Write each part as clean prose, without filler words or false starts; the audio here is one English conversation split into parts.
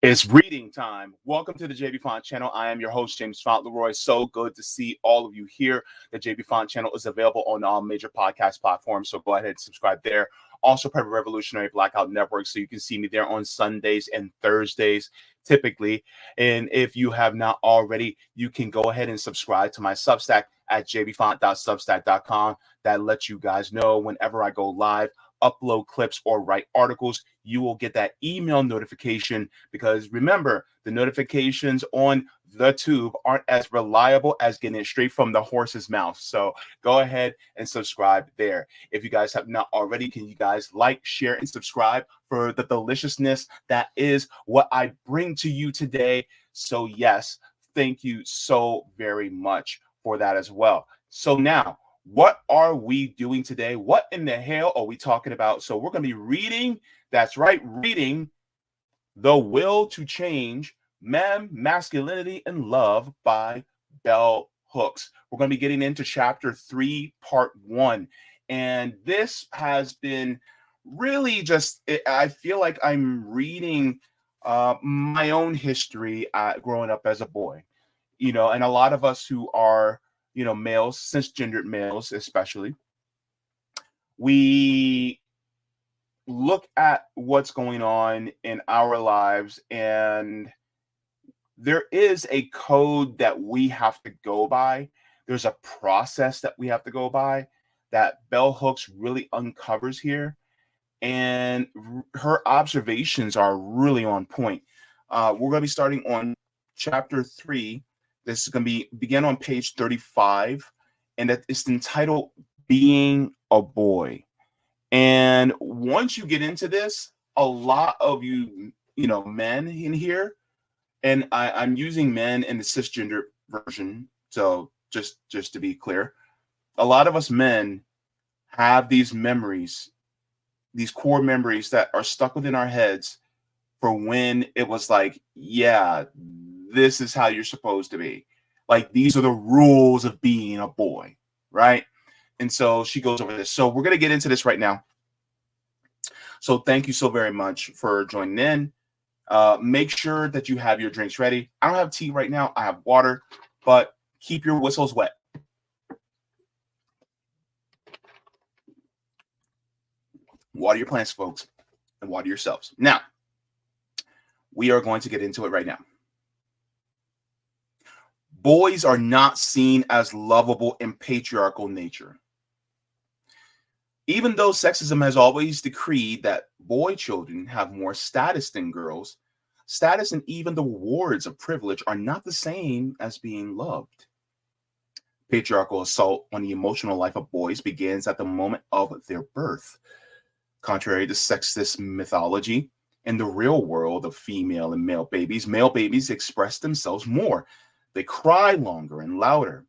It's reading time. Welcome to the Jaybefaunt channel. I am your host, Jaybefaunt Leroy. So good to see all of you here. The Jaybefaunt channel is available on all major podcast platforms, so go ahead and subscribe there. Also, Private Revolutionary Blackout Network, so you can see me there on Sundays and Thursdays, typically. And if you have not already, you can go ahead and subscribe to my Substack at jaybefaunt.substack.com. That lets you guys know whenever I go live, upload clips, or write articles. You will get that email notification, because remember, the notifications on the tube aren't as reliable as getting it straight from the horse's mouth. So go ahead and subscribe there. If you guys have not already, can you guys like, share, and subscribe for the deliciousness that is what I bring to you today? So yes, thank you so very much for that as well. So now, what are we doing today? What in the hell are we talking about? So we're going to be reading, that's right, reading The Will to Change, Masculinity and Love by Bell Hooks. We're going to be getting into chapter 3, part 1. And this has been really just, I feel like I'm reading my own history growing up as a boy. And a lot of us who are males, cisgendered males especially, we look at what's going on in our lives, and there is a code that we have to go by. There's a process that we have to go by that Bell Hooks really uncovers here, and her observations are really on point. We're going to be starting on chapter 3. This is going to begin on page 35, and it's entitled Being a Boy. And once you get into this, a lot of you men in here, and I'm using men in the cisgender version, so just to be clear, a lot of us men have these memories, these core memories that are stuck within our heads for when it was like, yeah, this is how you're supposed to be. Like, these are the rules of being a boy, right? And so she goes over this. So we're going to get into this right now. So thank you so very much for joining in. Make sure that you have your drinks ready. I don't have tea right now. I have water, but keep your whistles wet. Water your plants, folks, and water yourselves. Now, we are going to get into it right now. Boys are not seen as lovable in patriarchal nature. Even though sexism has always decreed that boy children have more status than girls, status and even the rewards of privilege are not the same as being loved. Patriarchal assault on the emotional life of boys begins at the moment of their birth. Contrary to sexist mythology, in the real world of female and male babies express themselves more. They cry longer and louder.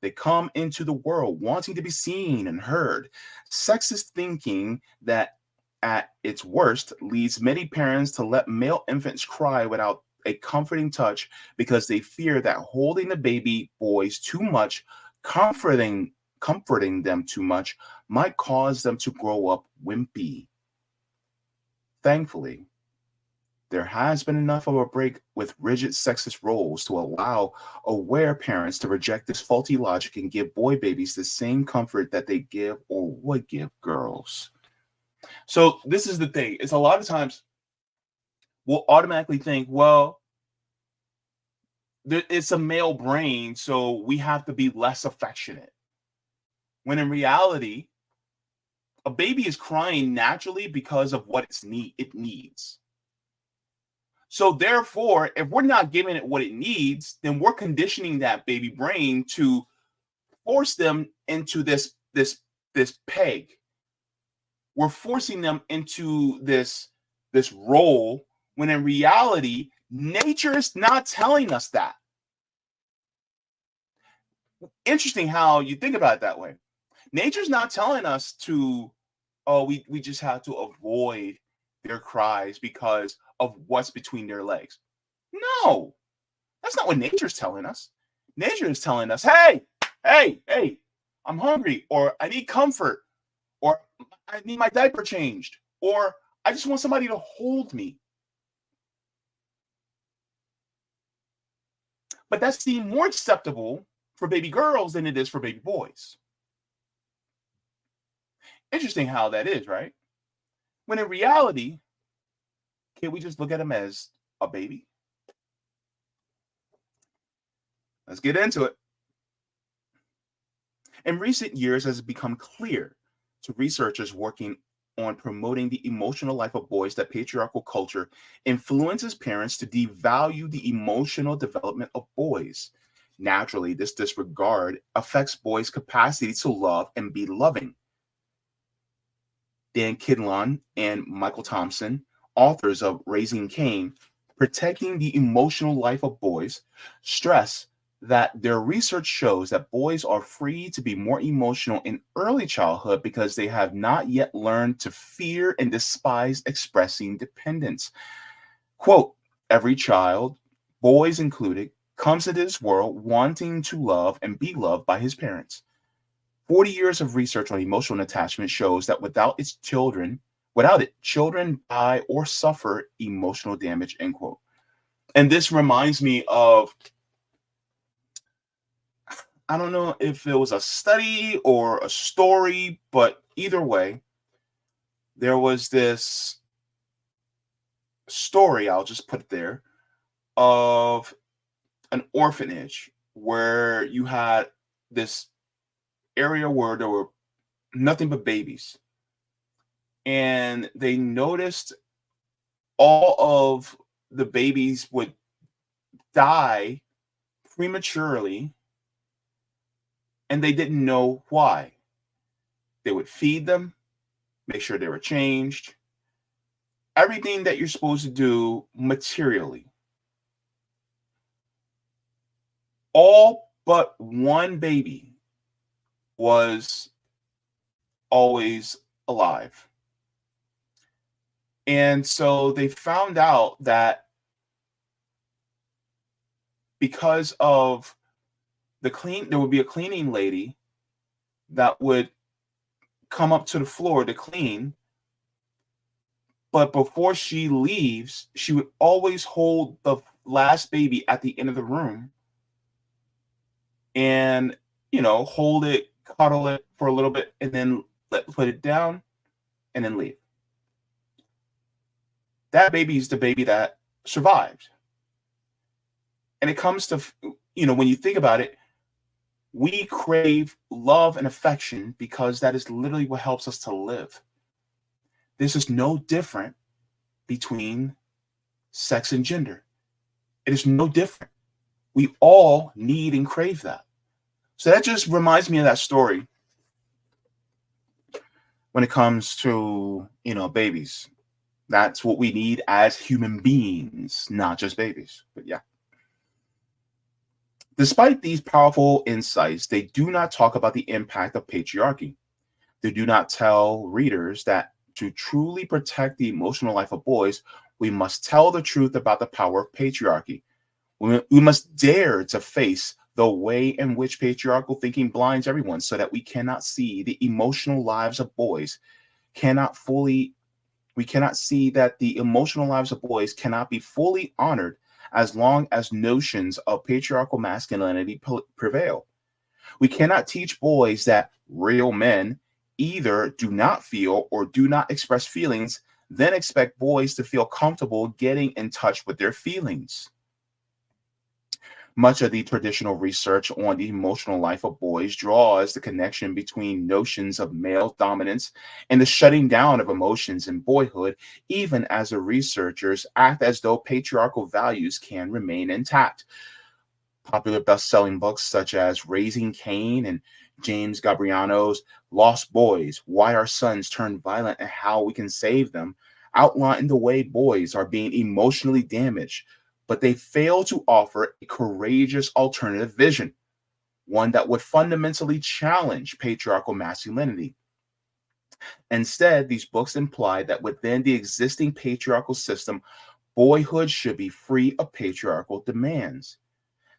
They come into the world wanting to be seen and heard. Sexist thinking that at its worst leads many parents to let male infants cry without a comforting touch, because they fear that holding the baby boys too much, comforting them too much, might cause them to grow up wimpy. Thankfully, there has been enough of a break with rigid sexist roles to allow aware parents to reject this faulty logic and give boy babies the same comfort that they give or would give girls. So this is the thing. It's a lot of times we'll automatically think, well, it's a male brain, so we have to be less affectionate. When in reality, a baby is crying naturally because of what it needs. So therefore, if we're not giving it what it needs, then we're conditioning that baby brain to force them into this peg. We're forcing them into this role, when in reality, nature is not telling us that. Interesting how you think about it that way. Nature's not telling us to, we just have to avoid their cries because of what's between their legs. No, that's not what nature's telling us. Nature is telling us, hey, I'm hungry, or I need comfort, or I need my diaper changed, or I just want somebody to hold me. But that seemed more acceptable for baby girls than it is for baby boys. Interesting how that is, right? When in reality, can't we just look at him as a baby? Let's get into it. In recent years, it has become clear to researchers working on promoting the emotional life of boys that patriarchal culture influences parents to devalue the emotional development of boys. Naturally, this disregard affects boys' capacity to love and be loving. Dan Kidlon and Michael Thompson, authors of Raising Cain, Protecting the Emotional Life of Boys, stress that their research shows that boys are free to be more emotional in early childhood because they have not yet learned to fear and despise expressing dependence. Quote, every child, boys included, comes into this world wanting to love and be loved by his parents. 40 years of research on emotional attachment shows that without it, children die or suffer emotional damage, end quote. And this reminds me of, I don't know if it was a study or a story, but either way, there was this story, I'll just put it there, of an orphanage where you had this area where there were nothing but babies. And they noticed all of the babies would die prematurely, and they didn't know why. They would feed them, make sure they were changed, everything that you're supposed to do materially. All but one baby was always alive. And so they found out that because of there would be a cleaning lady that would come up to the floor to clean. But before she leaves, she would always hold the last baby at the end of the room and, hold it, cuddle it for a little bit, and then put it down and then leave. That baby is the baby that survived. And it comes to, when you think about it, we crave love and affection because that is literally what helps us to live. This is no different between sex and gender. It is no different. We all need and crave that. So that just reminds me of that story when it comes to, babies. That's what we need as human beings, not just babies. But yeah. Despite these powerful insights, they do not talk about the impact of patriarchy. They do not tell readers that to truly protect the emotional life of boys, we must tell the truth about the power of patriarchy. We must dare to face the way in which patriarchal thinking blinds everyone so that we cannot see the emotional lives of boys, we cannot see that the emotional lives of boys cannot be fully honored as long as notions of patriarchal masculinity prevail. We cannot teach boys that real men either do not feel or do not express feelings, then expect boys to feel comfortable getting in touch with their feelings. Much of the traditional research on the emotional life of boys draws the connection between notions of male dominance and the shutting down of emotions in boyhood, even as the researchers act as though patriarchal values can remain intact. Popular best-selling books such as Raising Cain and James Gabriano's Lost Boys, Why Our Sons Turn Violent and How We Can Save Them, outline the way boys are being emotionally damaged, but they fail to offer a courageous alternative vision, one that would fundamentally challenge patriarchal masculinity. Instead, these books imply that within the existing patriarchal system, boyhood should be free of patriarchal demands.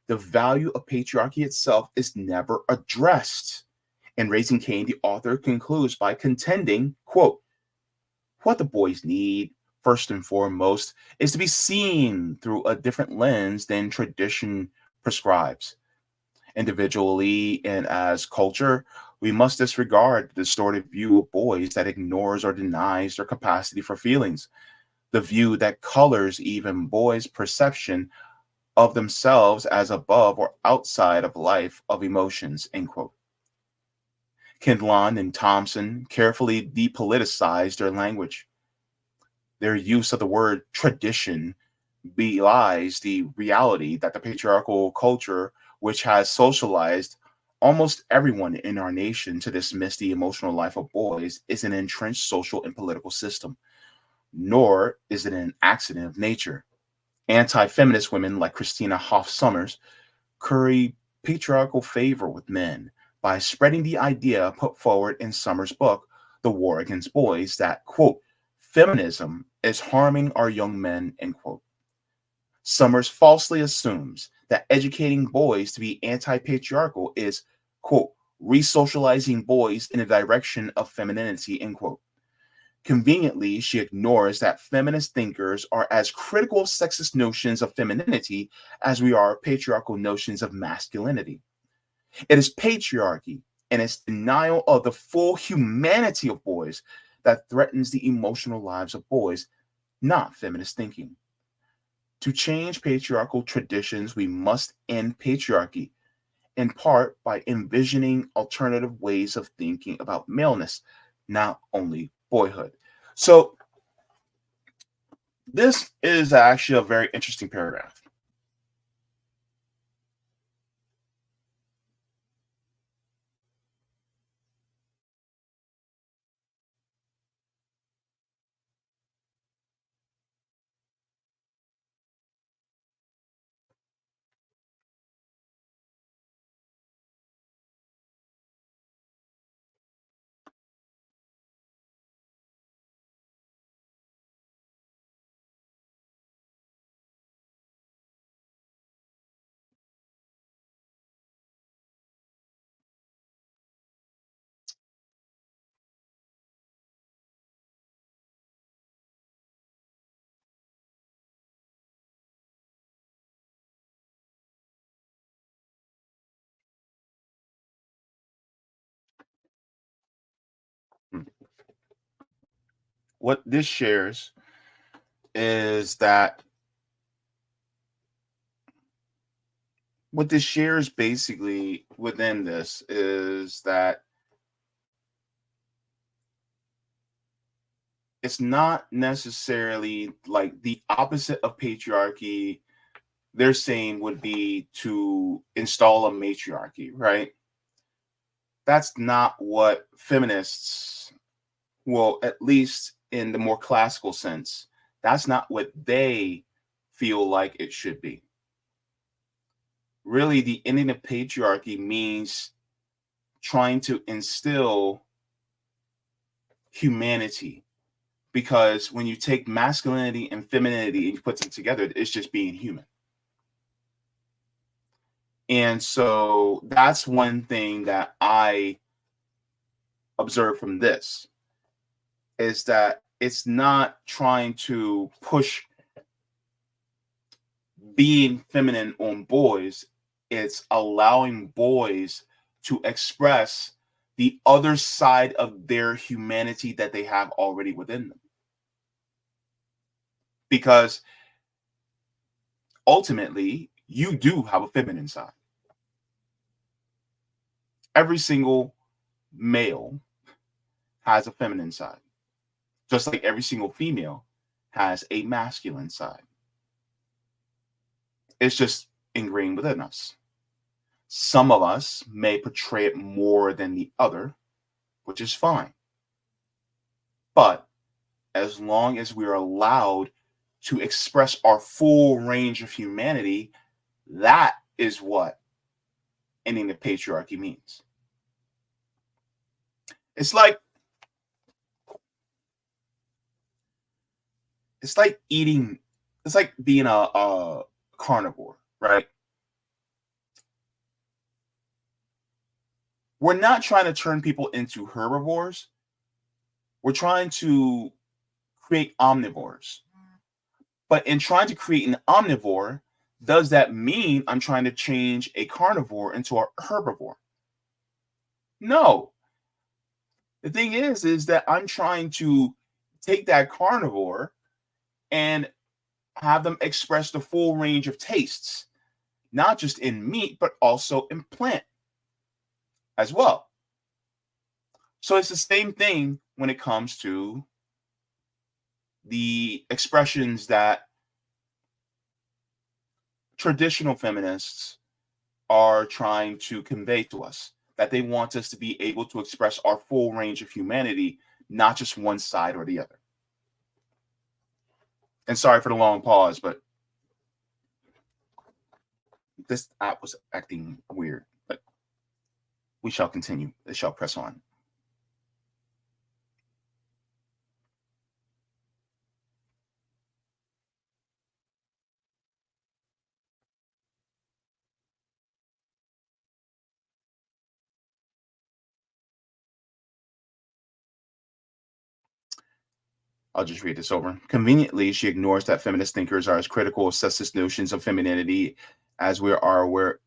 The value of patriarchy itself is never addressed. In Raising Cain, the author concludes by contending, quote, what the boys need, first and foremost, is to be seen through a different lens than tradition prescribes. Individually and as culture, we must disregard the distorted view of boys that ignores or denies their capacity for feelings, the view that colors even boys' perception of themselves as above or outside of life of emotions, end quote. Kindlon and Thompson carefully depoliticized their language. Their use of the word tradition belies the reality that the patriarchal culture, which has socialized almost everyone in our nation to dismiss the emotional life of boys, is an entrenched social and political system, nor is it an accident of nature. Anti-feminist women like Christina Hoff Sommers curry patriarchal favor with men by spreading the idea put forward in Summers' book, The War Against Boys, that, quote, feminism is harming our young men, end quote. Summers falsely assumes that educating boys to be anti-patriarchal is, quote, re-socializing boys in the direction of femininity, end quote. Conveniently, she ignores that feminist thinkers are as critical of sexist notions of femininity as we are patriarchal notions of masculinity. It is patriarchy and its denial of the full humanity of boys that threatens the emotional lives of boys, not feminist thinking. To change patriarchal traditions, we must end patriarchy, in part by envisioning alternative ways of thinking about maleness, not only boyhood. So this is actually a very interesting paragraph. What this shares is that what this shares basically within this is that it's not necessarily like the opposite of patriarchy. They're saying would be to install a matriarchy, right? That's not what feminists, well, at least in the more classical sense, that's not what they feel like it should be. Really, the ending of patriarchy means trying to instill humanity, because when you take masculinity and femininity and you put them together, it's just being human. And so that's one thing that I observe from this, is that it's not trying to push being feminine on boys, it's allowing boys to express the other side of their humanity that they have already within them. Because ultimately, you do have a feminine side. Every single male has a feminine side, just like every single female has a masculine side. It's just ingrained within us. Some of us may portray it more than the other, which is fine. But as long as we're allowed to express our full range of humanity, that is what ending the patriarchy means. It's like eating, it's like being a carnivore, right? We're not trying to turn people into herbivores. We're trying to create omnivores. But in trying to create an omnivore, Does that mean I'm trying to change a carnivore into a herbivore? No. The thing is that I'm trying to take that carnivore and have them express the full range of tastes, not just in meat, but also in plant as well. So it's the same thing when it comes to the expressions that traditional feminists are trying to convey to us, that they want us to be able to express our full range of humanity, not just one side or the other. And sorry for the long pause, but this app was acting weird. But we shall continue. It shall press on. I'll just read this over. Conveniently, she ignores that feminist thinkers are as critical of sexist notions of femininity as we are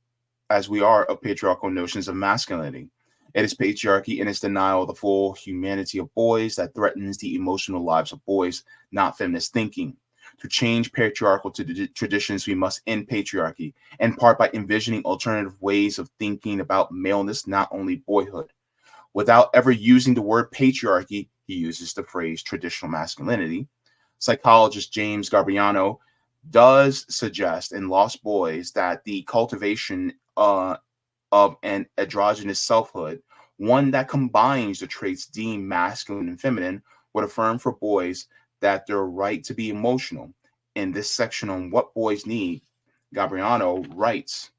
of patriarchal notions of masculinity. It is patriarchy and its denial of the full humanity of boys that threatens the emotional lives of boys, not feminist thinking. To change patriarchal traditions, we must end patriarchy, in part by envisioning alternative ways of thinking about maleness, not only boyhood. Without ever using the word patriarchy, he uses the phrase traditional masculinity. Psychologist James Garbiano does suggest in Lost Boys that the cultivation of an androgynous selfhood, one that combines the traits deemed masculine and feminine, would affirm for boys that their right to be emotional. In this section on what boys need, Gabriano writes,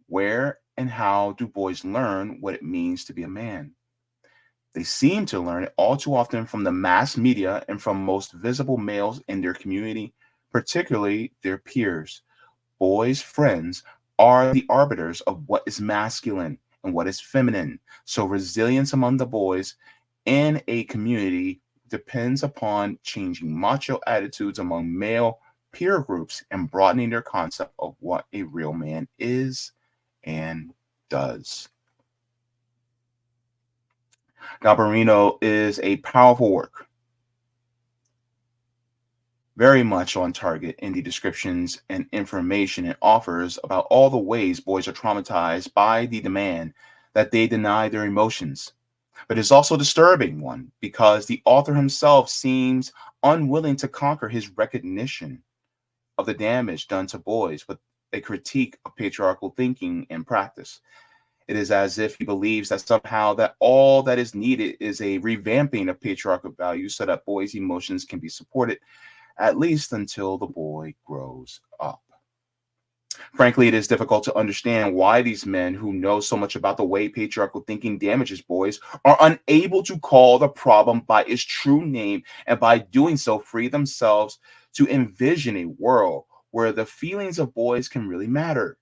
where and how do boys learn what it means to be a man? They seem to learn it all too often from the mass media and from most visible males in their community, particularly their peers. Boys' friends are the arbiters of what is masculine and what is feminine. So resilience among the boys in a community depends upon changing macho attitudes among male peer groups and broadening their concept of what a real man is and does. Galbarino is a powerful work, very much on target in the descriptions and information it offers about all the ways boys are traumatized by the demand that they deny their emotions. But it's also a disturbing one because the author himself seems unwilling to conquer his recognition of the damage done to boys with a critique of patriarchal thinking and practice. It is as if he believes that somehow that all that is needed is a revamping of patriarchal values so that boys' emotions can be supported, at least until the boy grows up. Frankly, it is difficult to understand why these men who know so much about the way patriarchal thinking damages boys are unable to call the problem by its true name and by doing so free themselves to envision a world where the feelings of boys can really matter.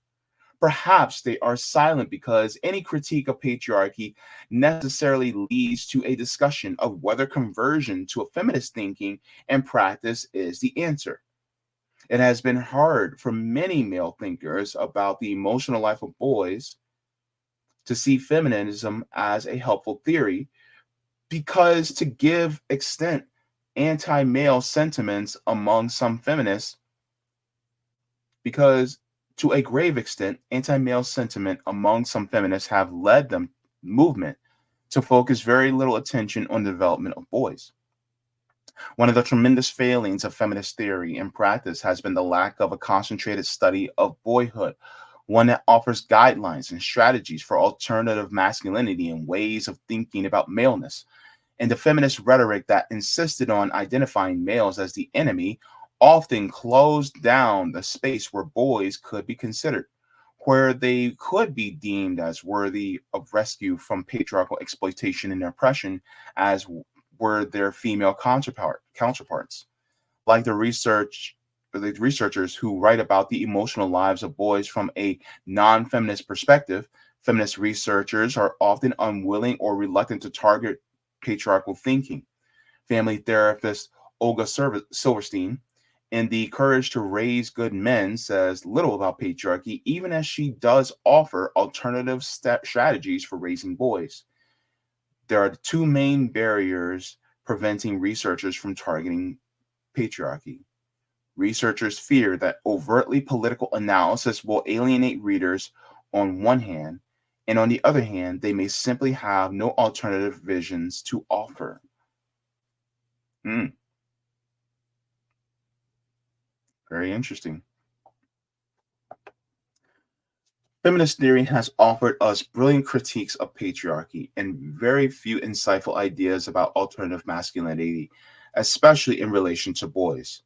Perhaps they are silent because any critique of patriarchy necessarily leads to a discussion of whether conversion to a feminist thinking and practice is the answer. It has been hard for many male thinkers about the emotional life of boys to see feminism as a helpful theory because to give extent anti-male sentiments among some feminists because to a grave extent, anti-male sentiment among some feminists have led the movement to focus very little attention on the development of boys. One of the tremendous failings of feminist theory and practice has been the lack of a concentrated study of boyhood, one that offers guidelines and strategies for alternative masculinity and ways of thinking about maleness. And the feminist rhetoric that insisted on identifying males as the enemy often closed down the space where boys could be considered, where they could be deemed as worthy of rescue from patriarchal exploitation and oppression, as were their female counterparts. Like the researchers who write about the emotional lives of boys from a non-feminist perspective, feminist researchers are often unwilling or reluctant to target patriarchal thinking. Family therapist Olga Silverstein And the Courage to Raise Good Men says little about patriarchy, even as she does offer alternative strategies for raising boys. There are two main barriers preventing researchers from targeting patriarchy. Researchers fear that overtly political analysis will alienate readers on one hand, and on the other hand, they may simply have no alternative visions to offer. Very interesting. Feminist theory has offered us brilliant critiques of patriarchy and very few insightful ideas about alternative masculinity, especially in relation to boys.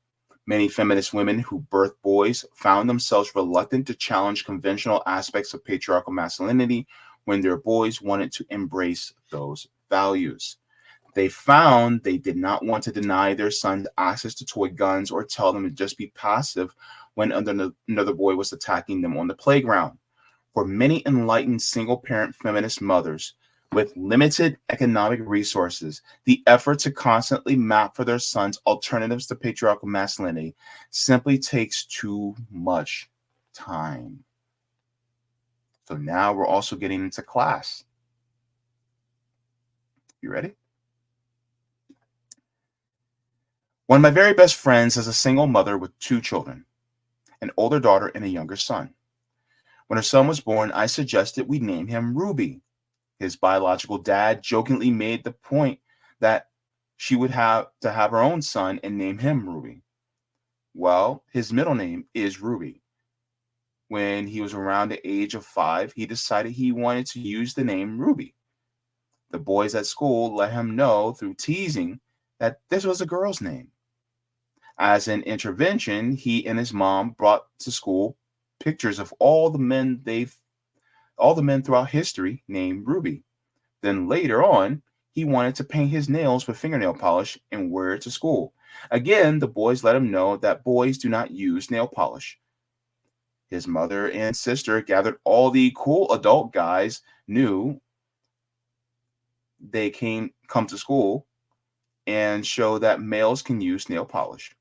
Many feminist women who birth boys found themselves reluctant to challenge conventional aspects of patriarchal masculinity when their boys wanted to embrace those values. They found they did not want to deny their sons access to toy guns or tell them to just be passive when another boy was attacking them on the playground. For many enlightened single-parent feminist mothers with limited economic resources, the effort to constantly map for their sons alternatives to patriarchal masculinity simply takes too much time. So now we're also getting into class. You ready? One of my very best friends is a single mother with two children, an older daughter and a younger son. When her son was born, I suggested we name him Ruby. His biological dad jokingly made the point that she would have to have her own son and name him Ruby. Well, his middle name is Ruby. When he was around the age of 5, he decided he wanted to use the name Ruby. The boys at school let him know through teasing that this was a girl's name. As an intervention, he and his mom brought to school pictures of all the men throughout history named Ruby. Then later on, he wanted to paint his nails with fingernail polish and wear it to school. Again, the boys let him know that boys do not use nail polish. His mother and sister gathered all the cool adult guys knew they come to school and show that males can use nail polish.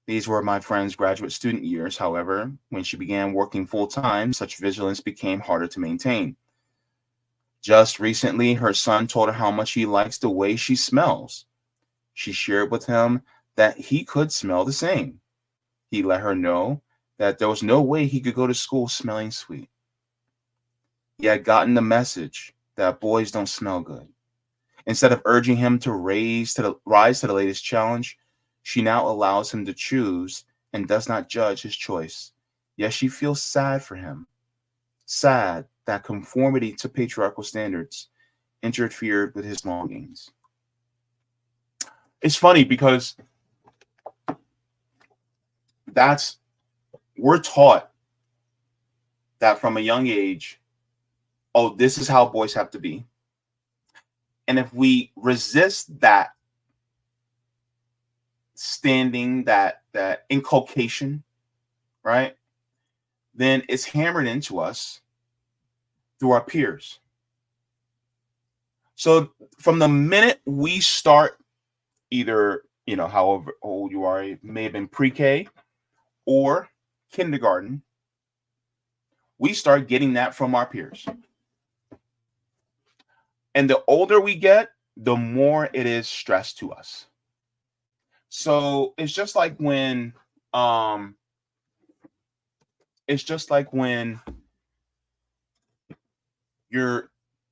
These were my friend's graduate student years. However, when she began working full-time, such vigilance became harder to maintain. Just recently, her son told her how much he likes the way she smells. She shared with him that he could smell the same. He let her know that there was no way he could go to school smelling sweet. He had gotten the message that boys don't smell good. Instead of urging him to rise to the latest challenge, she now allows him to choose and does not judge his choice. Yes, she feels sad for him. Sad that conformity to patriarchal standards interfered with his longings. It's funny because we're taught that from a young age, oh, this is how boys have to be. And if we resist that standing, that inculcation, right, then it's hammered into us through our peers. So from the minute we start, either, however old you are, it may have been pre-K or kindergarten, we start getting that from our peers. And the older we get, the more it is stress to us. So it's just like when you're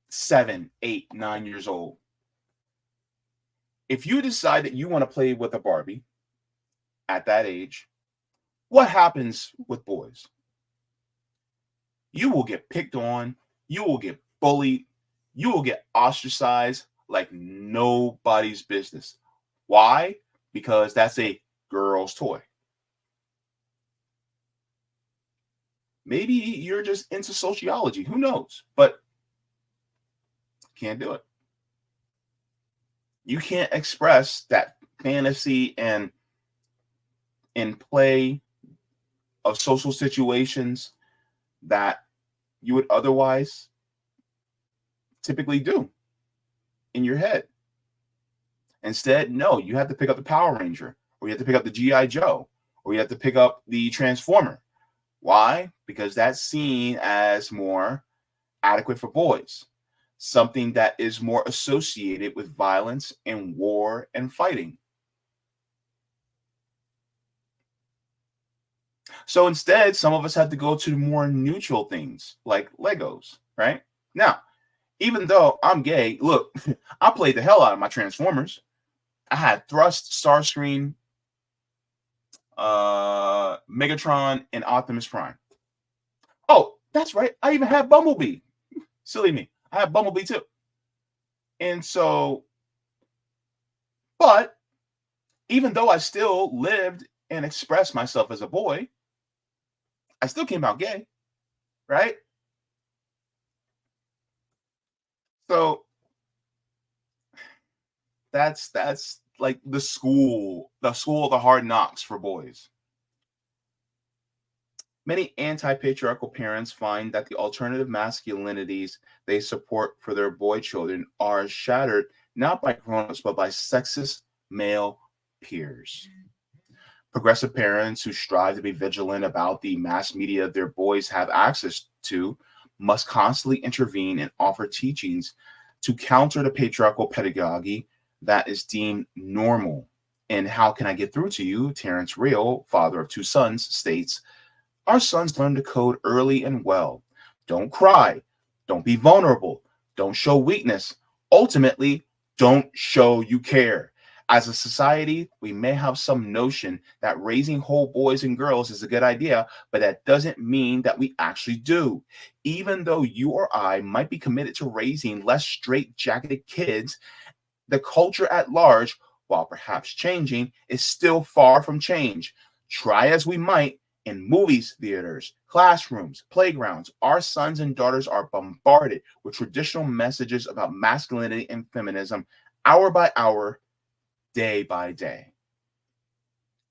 7, 8, 9 years old. If you decide that you want to play with a Barbie at that age, what happens with boys? You will get picked on, you will get bullied, you will get ostracized like nobody's business. Why? Because that's a girl's toy. Maybe you're just into sociology. Who knows? But can't do it. You can't express that fantasy and play of social situations that you would otherwise typically do in your head. Instead, no, you have to pick up the Power Ranger. or you have to pick up the G.I. Joe, or you have to pick up the Transformer. Why? Because that's seen as more adequate for boys, something that is more associated with violence and war and fighting. So instead, some of us had to go to more neutral things like Legos, right? Now, even though I'm gay, look, I played the hell out of my Transformers. I had Thrust, Starscream, Megatron, and Optimus Prime. Oh, that's right. I even had Bumblebee. Silly me. I had Bumblebee too. And so, but even though I still lived and expressed myself as a boy, I still came out gay, right? So that's like the school of the hard knocks for boys. Many anti-patriarchal parents find that the alternative masculinities they support for their boy children are shattered not by grown-ups but by sexist male peers. Progressive parents who strive to be vigilant about the mass media their boys have access to must constantly intervene and offer teachings to counter the patriarchal pedagogy that is deemed normal. And how can I get through to you? Terrence Real, father of two sons, states, our sons learn to code early and well. Don't cry. Don't be vulnerable. Don't show weakness. Ultimately, don't show you care. As a society, we may have some notion that raising whole boys and girls is a good idea, but that doesn't mean that we actually do. Even though you or I might be committed to raising less straight-jacketed kids, the culture at large, while perhaps changing, is still far from change. Try as we might, in movies, theaters, classrooms, playgrounds, our sons and daughters are bombarded with traditional messages about masculinity and feminism hour by hour, day by day.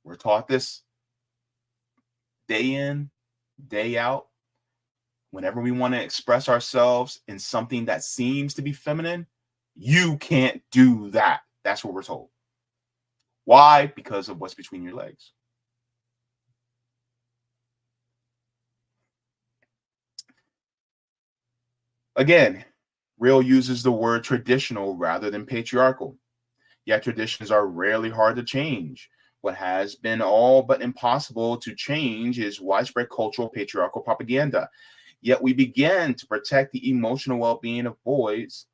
We're taught this day in, day out. Whenever we want to express ourselves in something that seems to be feminine, you can't do that. That's what we're told. Why? Because of what's between your legs. Again, Real uses the word traditional rather than patriarchal. Yet traditions are rarely hard to change. What has been all but impossible to change is widespread cultural patriarchal propaganda. Yet we begin to protect the emotional well-being of boys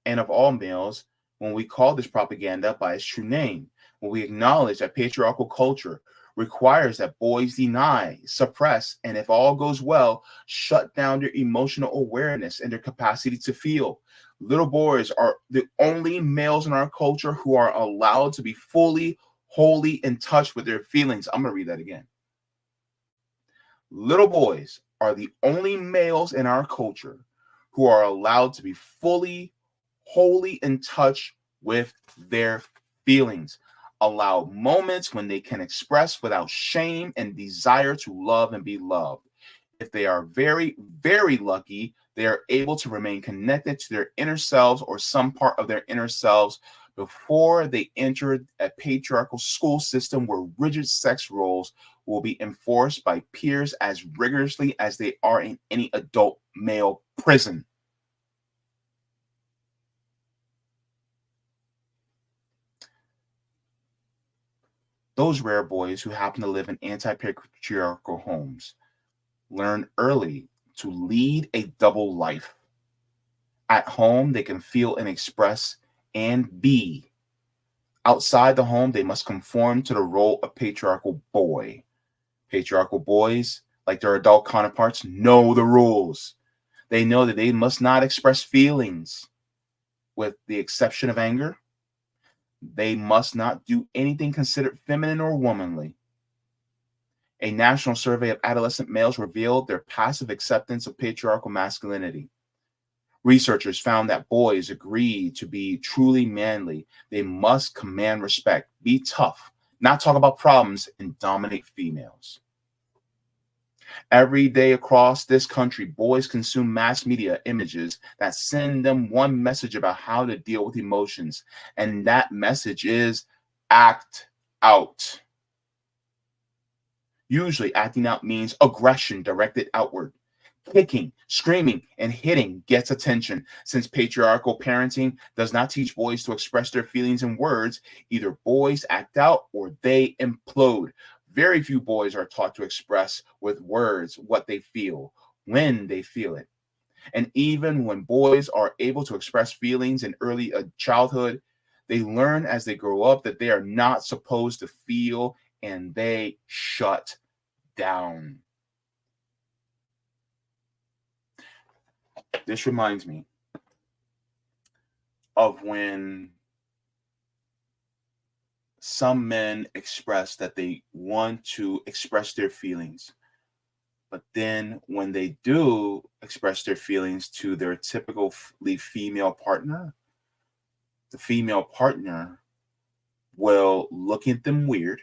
and of all males when we call this propaganda by its true name, when we acknowledge that patriarchal culture requires that boys deny, suppress, and if all goes well, shut down their emotional awareness and their capacity to feel. Little boys are the only males in our culture who are allowed to be fully, wholly in touch with their feelings. I'm going to read that again. Little boys are the only males in our culture who are allowed to be fully, wholly in touch with their feelings. Allow moments when they can express without shame and desire to love and be loved. If they are very, very lucky, they are able to remain connected to their inner selves or some part of their inner selves before they enter a patriarchal school system where rigid sex roles will be enforced by peers as rigorously as they are in any adult male prison. Those rare boys who happen to live in anti-patriarchal homes learn early to lead a double life. At home, they can feel and express and be. Outside the home, they must conform to the role of patriarchal boy. Patriarchal boys, like their adult counterparts, know the rules. They know that they must not express feelings, with the exception of anger. They must not do anything considered feminine or womanly. A national survey of adolescent males revealed their passive acceptance of patriarchal masculinity. Researchers found that boys agree to be truly manly. They must command respect, be tough, not talk about problems, and dominate females. Every day across this country, boys consume mass media images that send them one message about how to deal with emotions. And that message is act out. Usually, acting out means aggression directed outward. Kicking, screaming, and hitting gets attention. Since patriarchal parenting does not teach boys to express their feelings in words, either boys act out or they implode. Very few boys are taught to express with words what they feel, when they feel it. And even when boys are able to express feelings in early childhood, they learn as they grow up that they are not supposed to feel, and they shut down. This reminds me of when some men express that they want to express their feelings, but then when they do express their feelings to their typically female partner, the female partner will look at them weird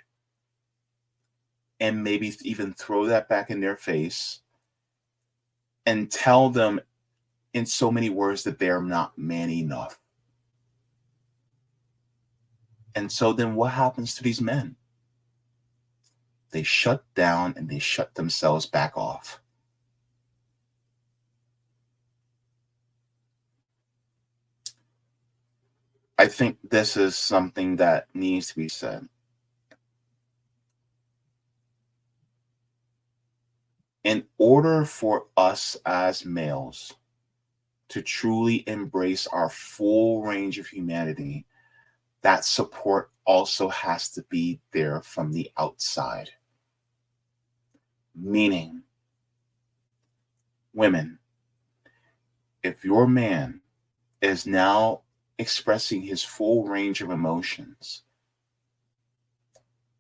and maybe even throw that back in their face and tell them in so many words that they are not man enough. And so then what happens to these men? They shut down and they shut themselves back off. I think this is something that needs to be said. In order for us as males to truly embrace our full range of humanity, that support also has to be there from the outside. Meaning, women, if your man is now expressing his full range of emotions,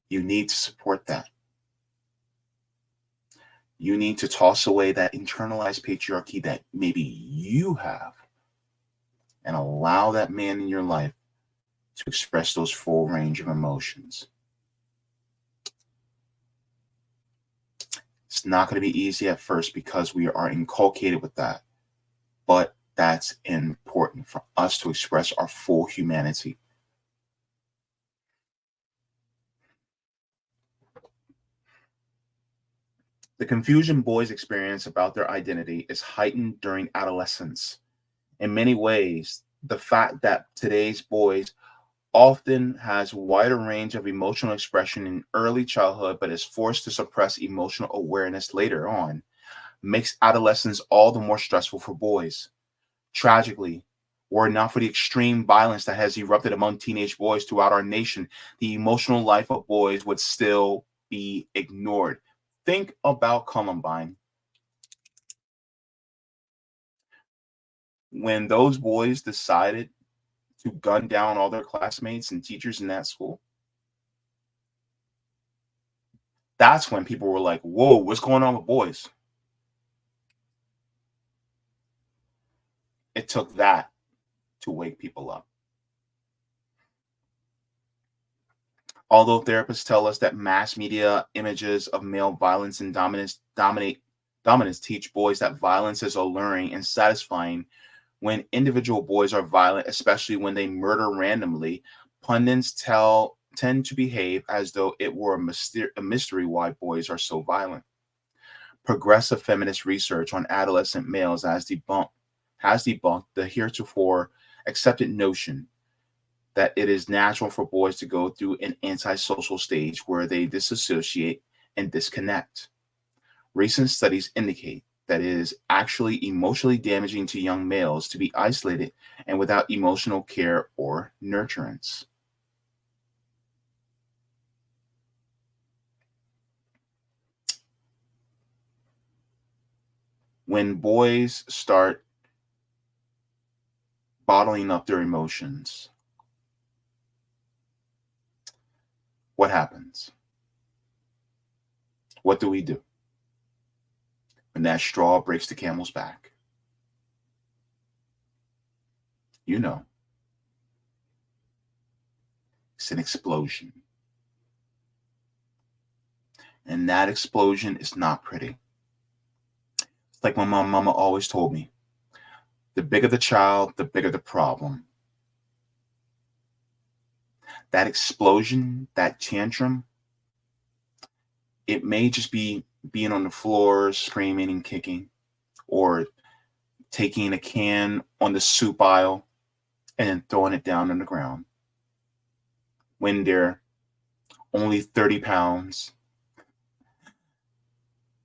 you need to support that. You need to toss away that internalized patriarchy that maybe you have and allow that man in your life to express those full range of emotions. It's not going to be easy at first because we are inculcated with that, but that's important for us to express our full humanity. The confusion boys experience about their identity is heightened during adolescence. In many ways, the fact that today's boys often has wider range of emotional expression in early childhood but is forced to suppress emotional awareness later on makes adolescence all the more stressful for boys. Tragically, were it not for the extreme violence that has erupted among teenage boys throughout our nation, the emotional life of boys would still be ignored. Think about Columbine. When those boys decided to gun down all their classmates and teachers in that school, that's when people were like, whoa, what's going on with boys? It took that to wake people up. Although therapists tell us that mass media images of male violence and dominance teach boys that violence is alluring and satisfying, when individual boys are violent, especially when they murder randomly, pundits tend to behave as though it were a mystery why boys are so violent. Progressive feminist research on adolescent males has debunked the heretofore accepted notion that it is natural for boys to go through an antisocial stage where they disassociate and disconnect. Recent studies indicate that it is actually emotionally damaging to young males to be isolated and without emotional care or nurturance. When boys start bottling up their emotions, what happens? What do we do? When that straw breaks the camel's back, you know, it's an explosion. And that explosion is not pretty. It's like my mama always told me, the bigger the child, the bigger the problem. That explosion, that tantrum, it may just be being on the floor, screaming and kicking, or taking a can on the soup aisle and then throwing it down on the ground when they're only 30 pounds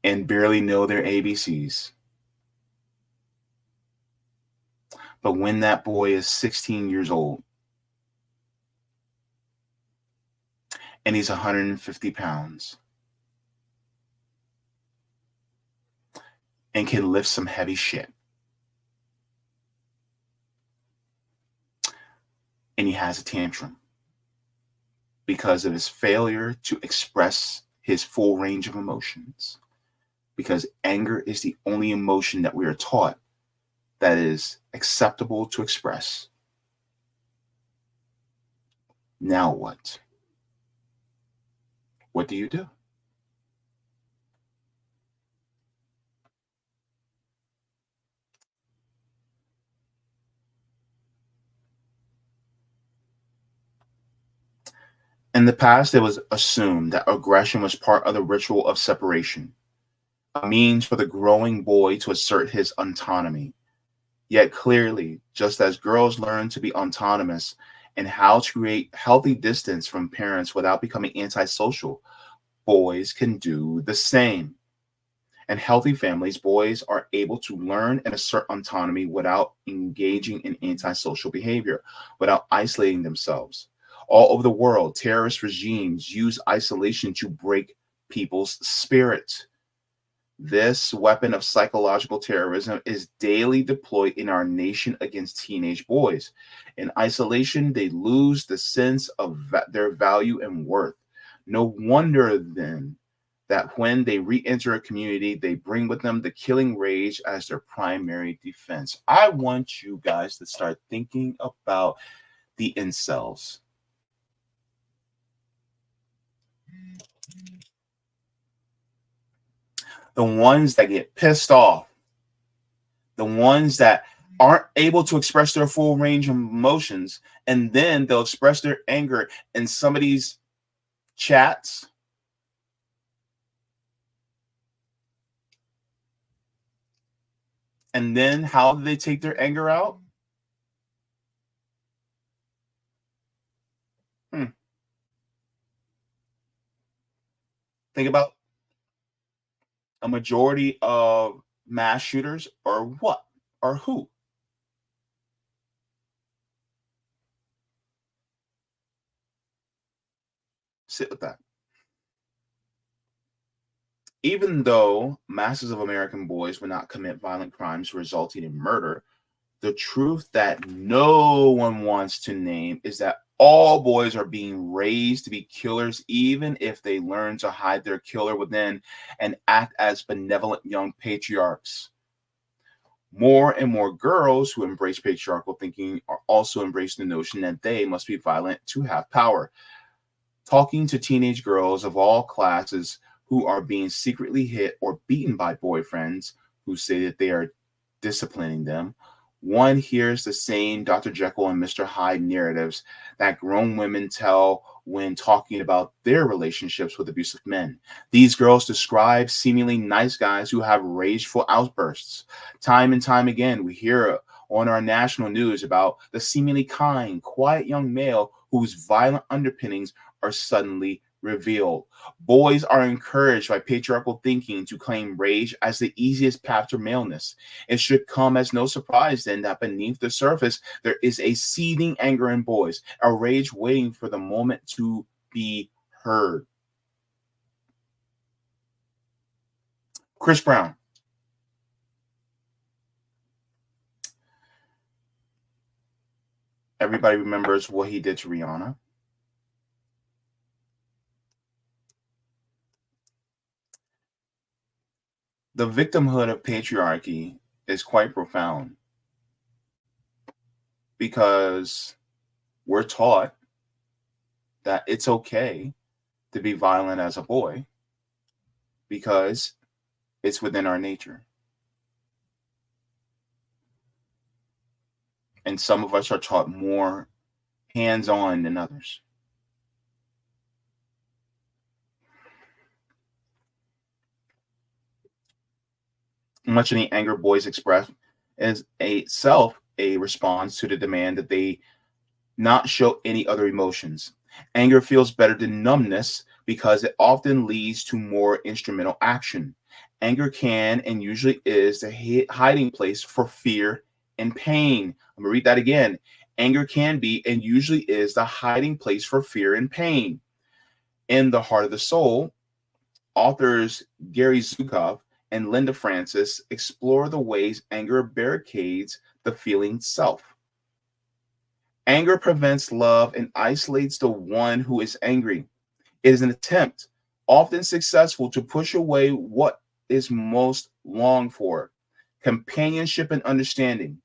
and barely know their ABCs. But when that boy is 16 years old and he's 150 pounds and can lift some heavy shit, and he has a tantrum because of his failure to express his full range of emotions, because anger is the only emotion that we are taught that is acceptable to express. Now what? What do you do? In the past, it was assumed that aggression was part of the ritual of separation, a means for the growing boy to assert his autonomy. Yet clearly, just as girls learn to be autonomous and how to create healthy distance from parents without becoming antisocial, boys can do the same. In healthy families, boys are able to learn and assert autonomy without engaging in antisocial behavior, without isolating themselves. All over the world, terrorist regimes use isolation to break people's spirit. This weapon of psychological terrorism is daily deployed in our nation against teenage boys. In isolation, they lose the sense of their value and worth. No wonder then that when they re-enter a community, they bring with them the killing rage as their primary defense. I want you guys to start thinking about the incels. The ones that get pissed off, the ones that aren't able to express their full range of emotions, and then they'll express their anger in somebody's chats. And then how do they take their anger out? Think about a majority of mass shooters or what or who. Sit with that. Even though masses of American boys would not commit violent crimes resulting in murder, the truth that no one wants to name is that all boys are being raised to be killers, even if they learn to hide their killer within and act as benevolent young patriarchs. More and more girls who embrace patriarchal thinking are also embracing the notion that they must be violent to have power. Talking to teenage girls of all classes who are being secretly hit or beaten by boyfriends who say that they are disciplining them, one hears the same Dr. Jekyll and Mr. Hyde narratives that grown women tell when talking about their relationships with abusive men. These girls describe seemingly nice guys who have rageful outbursts. Time and time again, we hear on our national news about the seemingly kind, quiet young male whose violent underpinnings are suddenly revealed. Boys are encouraged by patriarchal thinking to claim rage as the easiest path to maleness. It should come as no surprise then that beneath the surface there is a seething anger in boys, a rage waiting for the moment to be heard. Chris Brown. Everybody remembers what he did to Rihanna. The victimhood of patriarchy is quite profound because we're taught that it's okay to be violent as a boy because it's within our nature. And some of us are taught more hands-on than others. Much of the anger boys express is a response to the demand that they not show any other emotions. Anger feels better than numbness because it often leads to more instrumental action. Anger can and usually is the hiding place for fear and pain. I'm going to read that again. Anger can be and usually is the hiding place for fear and pain. In The Heart of the Soul, authors Gary Zukov and Linda Francis explore the ways anger barricades the feeling self. Anger prevents love and isolates the one who is angry. It is an attempt, often successful, to push away what is most longed for: companionship and understanding.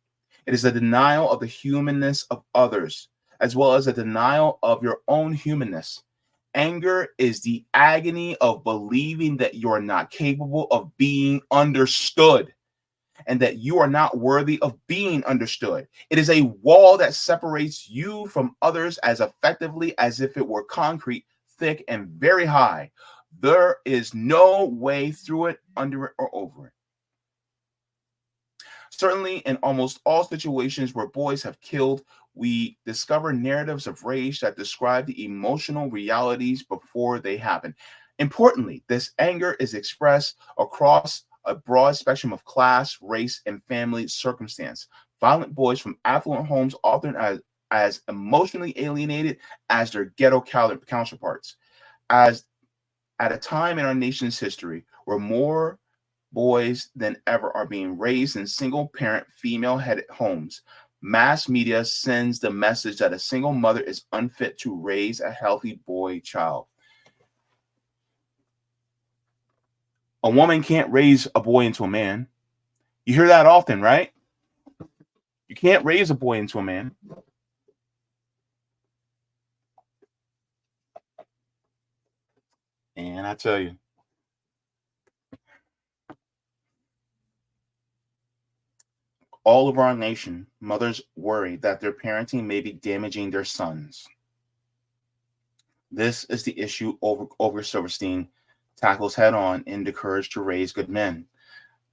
It is a denial of the humanness of others, as well as a denial of your own humanness. Anger is the agony of believing that you are not capable of being understood and that you are not worthy of being understood. It is a wall that separates you from others as effectively as if it were concrete, thick, and very high. There is no way through it, under it, or over it. Certainly, in almost all situations where boys have killed, we discover narratives of rage that describe the emotional realities before they happen. Importantly, this anger is expressed across a broad spectrum of class, race, and family circumstance. Violent boys from affluent homes often as emotionally alienated as their ghetto counterparts. As at a time in our nation's history where more boys than ever are being raised in single-parent, female-headed homes, mass media sends the message that a single mother is unfit to raise a healthy boy child. A woman can't raise a boy into a man. You hear that often, right? You can't raise a boy into a man. And I tell you, all over our nation, mothers worry that their parenting may be damaging their sons. This is the issue over Silverstein tackles head on in The Courage to Raise Good Men,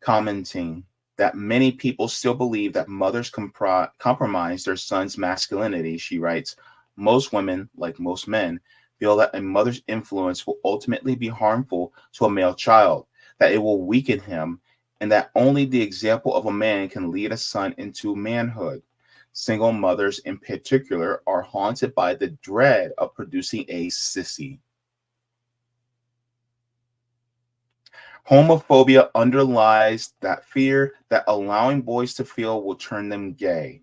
commenting that many people still believe that mothers compromise their son's masculinity. She writes, most women, like most men, feel that a mother's influence will ultimately be harmful to a male child, that it will weaken him, and that only the example of a man can lead a son into manhood. Single mothers in particular are haunted by the dread of producing a sissy. Homophobia underlies that fear that allowing boys to feel will turn them gay.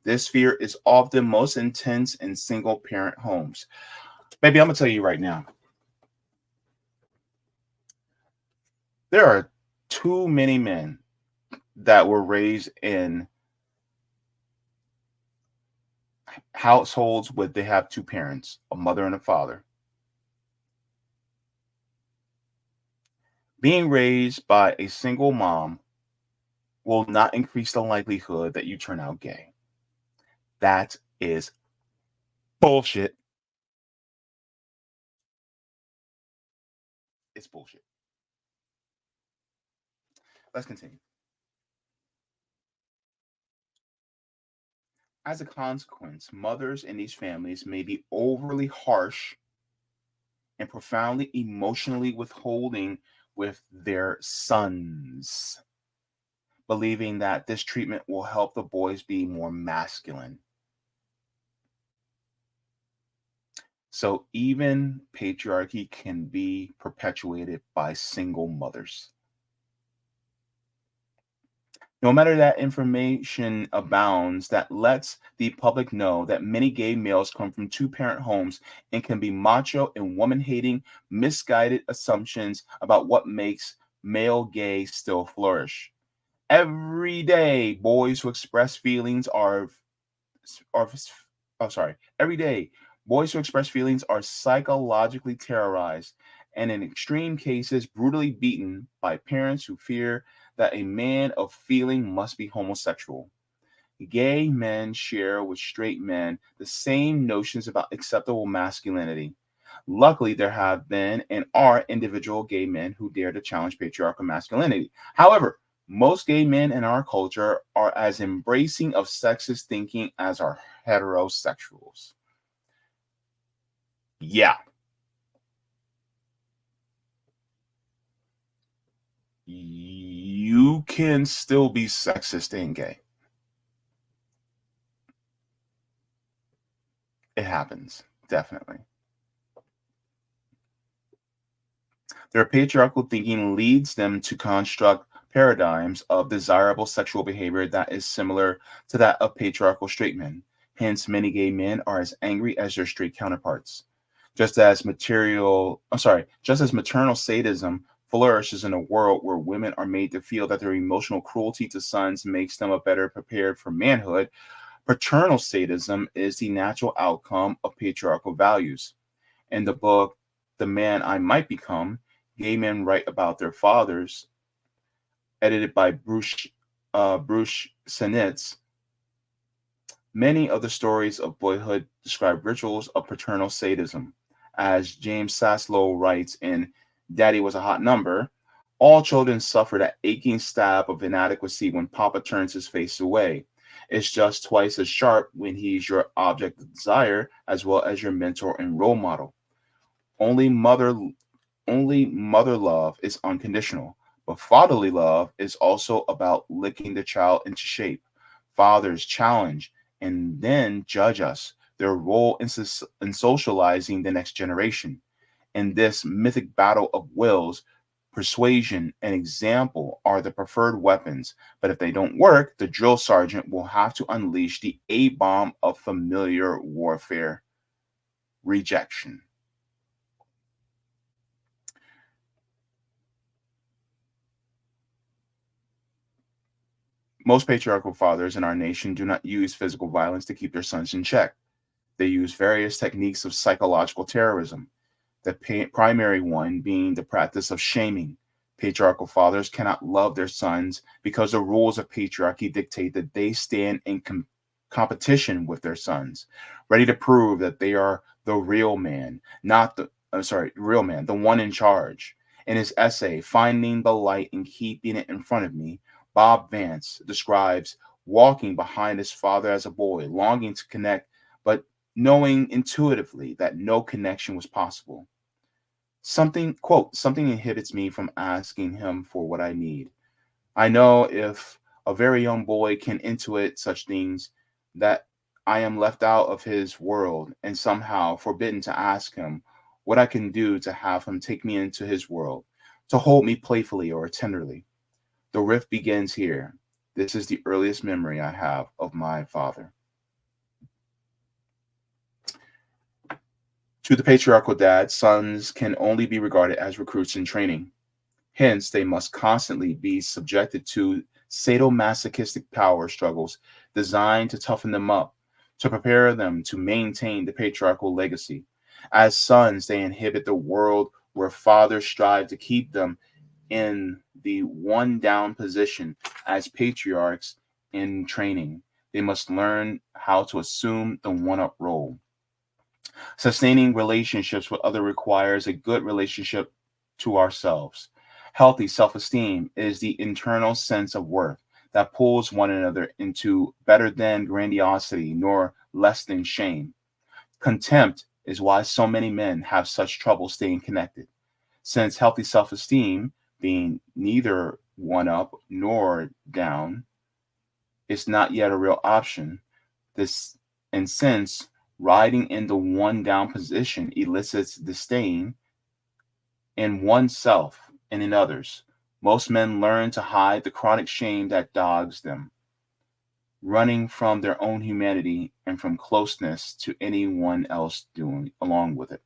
This fear is often most intense in single-parent homes. Baby, I'm going to tell you right now, there are too many men that were raised in households where they have two parents, a mother and a father. Being raised by a single mom will not increase the likelihood that you turn out gay. That is bullshit. It's bullshit. Let's continue. As a consequence, mothers in these families may be overly harsh and profoundly emotionally withholding with their sons, believing that this treatment will help the boys be more masculine. So even patriarchy can be perpetuated by single mothers. No matter that information abounds that lets the public know that many gay males come from two-parent homes and can be macho and woman-hating, misguided assumptions about what makes male gay still flourish. Every day, boys who express feelings every day, boys who express feelings are psychologically terrorized and in extreme cases brutally beaten by parents who fear that a man of feeling must be homosexual. Gay men share with straight men the same notions about acceptable masculinity. Luckily, there have been and are individual gay men who dare to challenge patriarchal masculinity. However, Most gay men in our culture are as embracing of sexist thinking as are heterosexuals. Yeah, you can still be sexist and gay. It happens, definitely. Their patriarchal thinking leads them to construct paradigms of desirable sexual behavior that is similar to that of patriarchal straight men. Hence, many gay men are as angry as their straight counterparts. Just as maternal sadism flourishes in a world where women are made to feel that their emotional cruelty to sons makes them a better prepared for manhood, paternal sadism is the natural outcome of patriarchal values. In the book, The Man I Might Become, Gay Men Write About Their Fathers, edited by Bruce Senitz, many of the stories of boyhood describe rituals of paternal sadism. As James Saslow writes in Daddy Was a Hot Number, all children suffer that aching stab of inadequacy when Papa turns his face away. It's just twice as sharp when he's your object of desire as well as your mentor and role model. Only mother only mother love is unconditional, but fatherly love is also about licking the child into shape. Fathers challenge and then judge us, their role in socializing the next generation. In this mythic battle of wills, persuasion and example are the preferred weapons, but if they don't work, the drill sergeant will have to unleash the A bomb of familiar warfare: rejection. Most patriarchal fathers in our nation do not use physical violence to keep their sons in check. They use various techniques of psychological terrorism, the primary one being the practice of shaming. Patriarchal fathers cannot love their sons because the rules of patriarchy dictate that they stand in competition with their sons, ready to prove that they are the real man, not the real man, the one in charge. In his essay, Finding the Light and Keeping It in Front of Me, Bob Vance describes walking behind his father as a boy, longing to connect, but knowing intuitively that no connection was possible. Something inhibits me from asking him for what I need. I know if a very young boy can intuit such things, that I am left out of his world and somehow forbidden to ask him what I can do to have him take me into his world, to hold me playfully or tenderly. The rift begins here. This is the earliest memory I have of my father. To the patriarchal dad, sons can only be regarded as recruits in training. Hence, they must constantly be subjected to sadomasochistic power struggles designed to toughen them up, to prepare them to maintain the patriarchal legacy. As sons, they inhabit the world where fathers strive to keep them in the one down position. As patriarchs in training, they must learn how to assume the one up role. Sustaining relationships with others requires a good relationship to ourselves. Healthy self esteem is the internal sense of worth that pulls one another into better than grandiosity nor less than shame. Contempt is why so many men have such trouble staying connected, since healthy self esteem, being neither one up nor down, is not yet a real option. This, and since riding in the one down position elicits disdain in oneself and in others, most men learn to hide the chronic shame that dogs them, running from their own humanity and from closeness to anyone else doing along with it.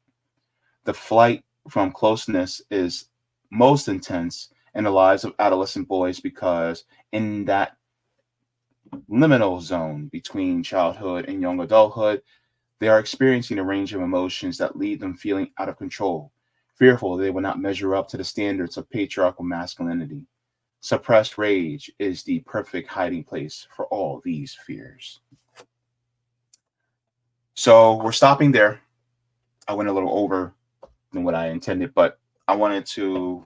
The flight from closeness is most intense in the lives of adolescent boys because in that liminal zone between childhood and young adulthood, they are experiencing a range of emotions that leave them feeling out of control, fearful they will not measure up to the standards of patriarchal masculinity. Suppressed rage is the perfect hiding place for all these fears. So we're stopping there. I went a little over than what I intended, but I wanted to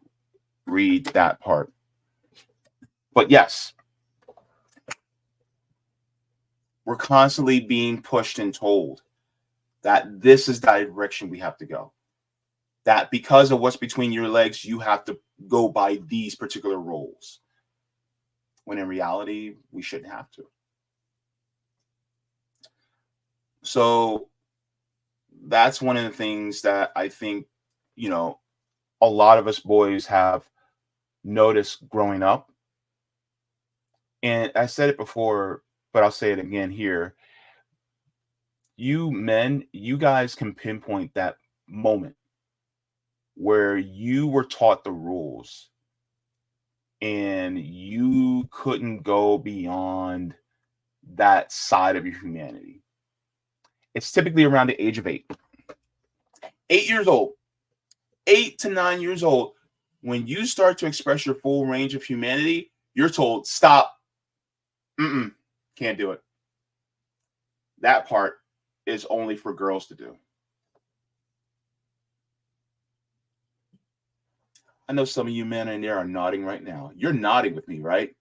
read that part. But yes, we're constantly being pushed and told that this is the direction we have to go. That because of what's between your legs, you have to go by these particular roles. When in reality, we shouldn't have to. So that's one of the things that I think, a lot of us boys have noticed growing up. And I said it before, but I'll say it again here. You men, you guys can pinpoint that moment where you were taught the rules and you couldn't go beyond that side of your humanity. It's typically around the age of 8. 8 years old, 8 to 9 years old. When you start to express your full range of humanity, you're told, stop. Can't do it. That part is only for girls to do. I know some of you men in there are nodding right now. You're nodding with me, right?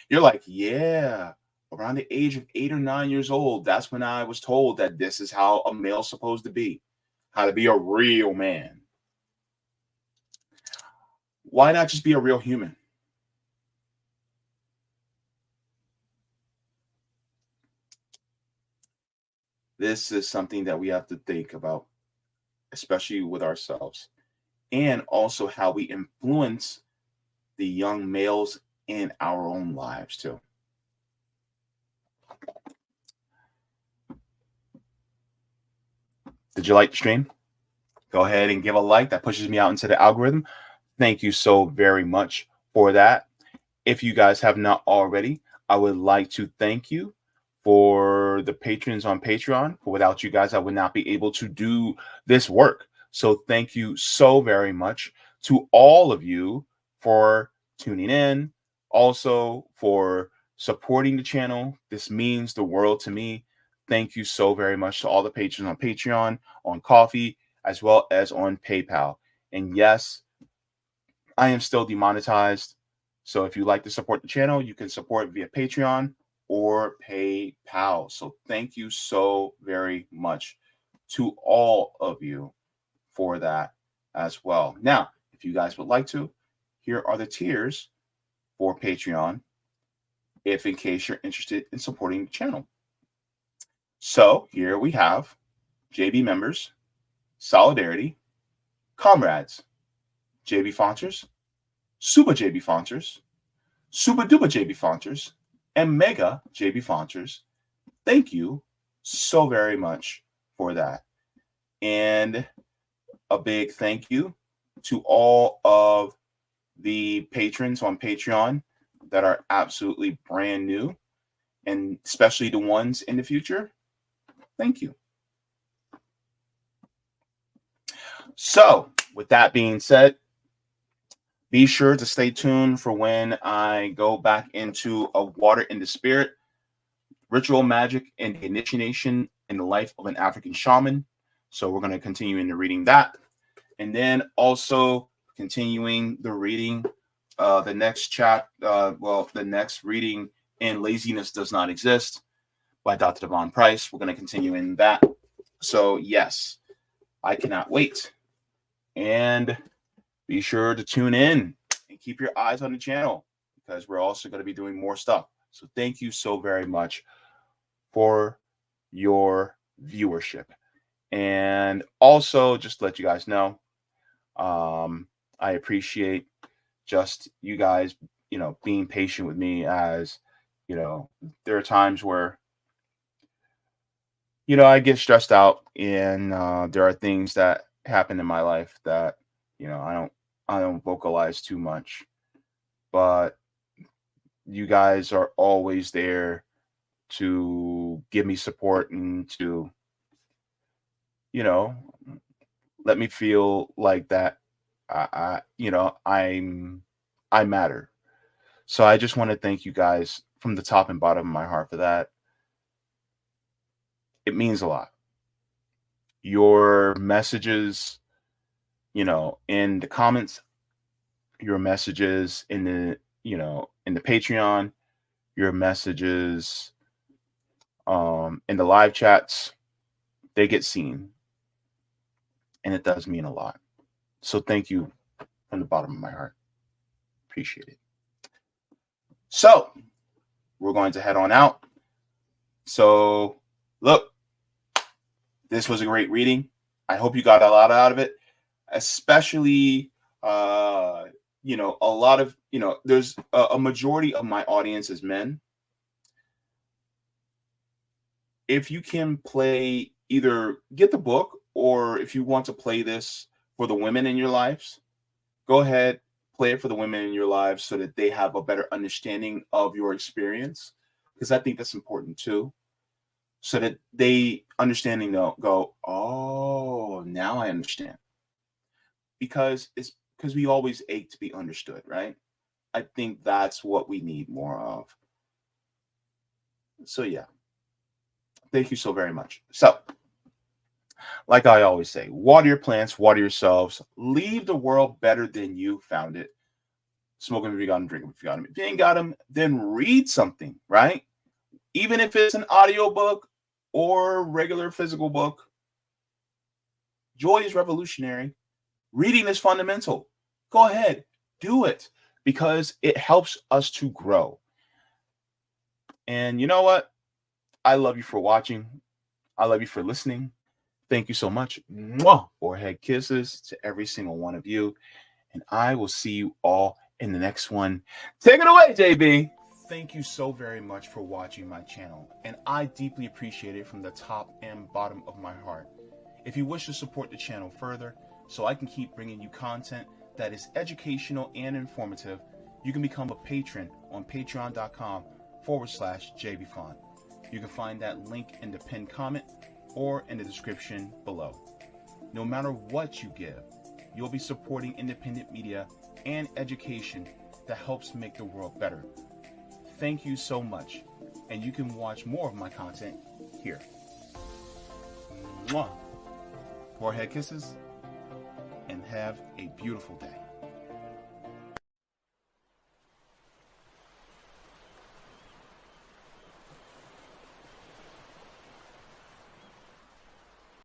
You're like, yeah, around the age of 8 or 9 years old, that's when I was told that this is how a male's supposed to be, how to be a real man. Why not just be a real human? This is something that we have to think about, especially with ourselves, and also how we influence the young males in our own lives too. Did you like the stream? Go ahead and give a like. That pushes me out into the algorithm. Thank you so very much for that. If you guys have not already, I would like to thank you for the patrons on Patreon. Without you guys, I would not be able to do this work. So thank you so very much to all of you for tuning in, also for supporting the channel. This means the world to me. Thank you so very much to all the patrons on Patreon, on Coffee, as well as on PayPal. And yes, I am still demonetized. So if you like to support the channel, you can support via Patreon or PayPal. So thank you so very much to all of you for that as well. Now, if you guys would like to, here are the tiers for Patreon, if in case you're interested in supporting the channel. So here we have JB members, Solidarity, Comrades, Jaybefaunters, Super Jaybefaunters, Super Duper Jaybefaunters, and Mega Jaybefaunters. Thank you so very much for that. And a big thank you to all of the patrons on Patreon that are absolutely brand new, and especially the ones in the future. Thank you. So, with that being said, be sure to stay tuned for when I go back into A Water in the Spirit, Ritual Magic and the Initiation in the Life of an African Shaman. So we're going to continue into reading that. And then also continuing the reading, the next reading in Laziness Does Not Exist by Dr. Devon Price. We're going to continue in that. So yes, I cannot wait. And be sure to tune in and keep your eyes on the channel because we're also going to be doing more stuff. So thank you so very much for your viewership. And also, just to let you guys know, I appreciate just you guys, being patient with me as, there are times where, I get stressed out and there are things that happen in my life that, I don't vocalize too much, but you guys are always there to give me support and to, let me feel like that I matter. So I just want to thank you guys from the top and bottom of my heart for that. It means a lot. Your messages, in the comments, your messages in the, in the Patreon, your messages in the live chats, they get seen. And it does mean a lot. So thank you from the bottom of my heart. Appreciate it. So we're going to head on out. So look, this was a great reading. I hope you got a lot out of it, especially, a lot of, there's a majority of my audience is men. If you can play, either get the book, or if you want to play this for the women in your lives, go ahead, play it for the women in your lives so that they have a better understanding of your experience, because I think that's important too, so that they understanding they'll go, oh, now I understand. Because we always ache to be understood, right? I think that's what we need more of. So yeah, thank you so very much. So, like I always say, water your plants, water yourselves, leave the world better than you found it. Smoke them if you got them, drink them if you got them. If you ain't got them, then read something, right? Even if it's an audio book or regular physical book. Joy is revolutionary. Reading is fundamental. Go ahead, do it, because it helps us to grow. And you know what? I love you for watching. I love you for listening. Thank you so much. Mwah! Forehead kisses to every single one of you. And I will see you all in the next one. Take it away, JB. Thank you so very much for watching my channel. And I deeply appreciate it from the top and bottom of my heart. If you wish to support the channel further, so I can keep bringing you content that is educational and informative, you can become a patron on patreon.com/Jaybefaunt. You can find that link in the pinned comment or in the description below. No matter what you give, you'll be supporting independent media and education that helps make the world better. Thank you so much, and you can watch more of my content here. Mwah. Forehead kisses, and have a beautiful day.